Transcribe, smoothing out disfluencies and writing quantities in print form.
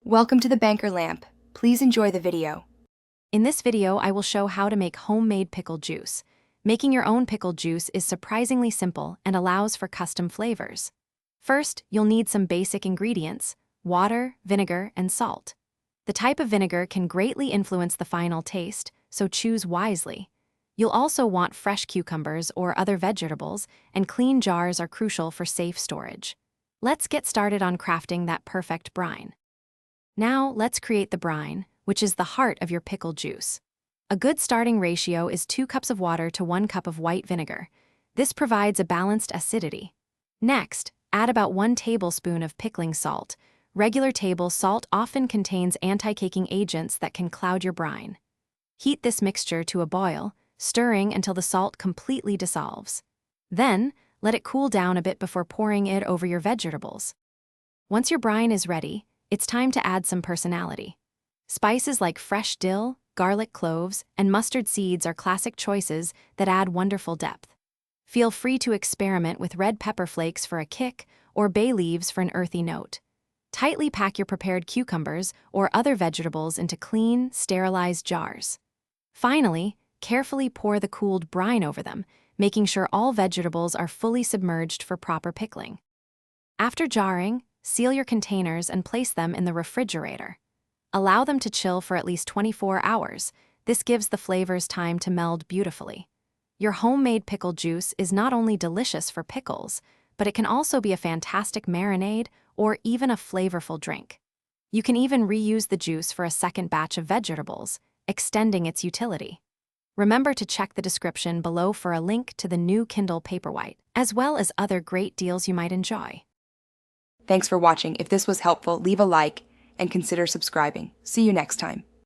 Welcome to the Banker Lamp. Please enjoy the video. In this video, I will show how to make homemade pickle juice. Making your own pickle juice is surprisingly simple and allows for custom flavors. First, you'll need some basic ingredients: water, vinegar, and salt. The type of vinegar can greatly influence the final taste, so choose wisely. You'll also want fresh cucumbers or other vegetables, and clean jars are crucial for safe storage. Let's get started on crafting that perfect brine. Now, let's create the brine, which is the heart of your pickle juice. A good starting ratio is 2 cups of water to 1 cup of white vinegar. This provides a balanced acidity. Next, add about 1 tablespoon of pickling salt. Regular table salt often contains anti-caking agents that can cloud your brine. Heat this mixture to a boil, stirring until the salt completely dissolves. Then, let it cool down a bit before pouring it over your vegetables. Once your brine is ready, it's time to add some personality. Spices like fresh dill, garlic cloves, and mustard seeds are classic choices that add wonderful depth. Feel free to experiment with red pepper flakes for a kick or bay leaves for an earthy note. Tightly pack your prepared cucumbers or other vegetables into clean, sterilized jars. Finally, carefully pour the cooled brine over them, making sure all vegetables are fully submerged for proper pickling. After jarring, seal your containers and place them in the refrigerator. Allow them to chill for at least 24 hours. This gives the flavors time to meld beautifully. Your homemade pickle juice is not only delicious for pickles, but it can also be a fantastic marinade or even a flavorful drink. You can even reuse the juice for a second batch of vegetables, extending its utility. Remember to check the description below for a link to the new Kindle Paperwhite, as well as other great deals you might enjoy. Thanks for watching. If this was helpful, leave a like and consider subscribing. See you next time.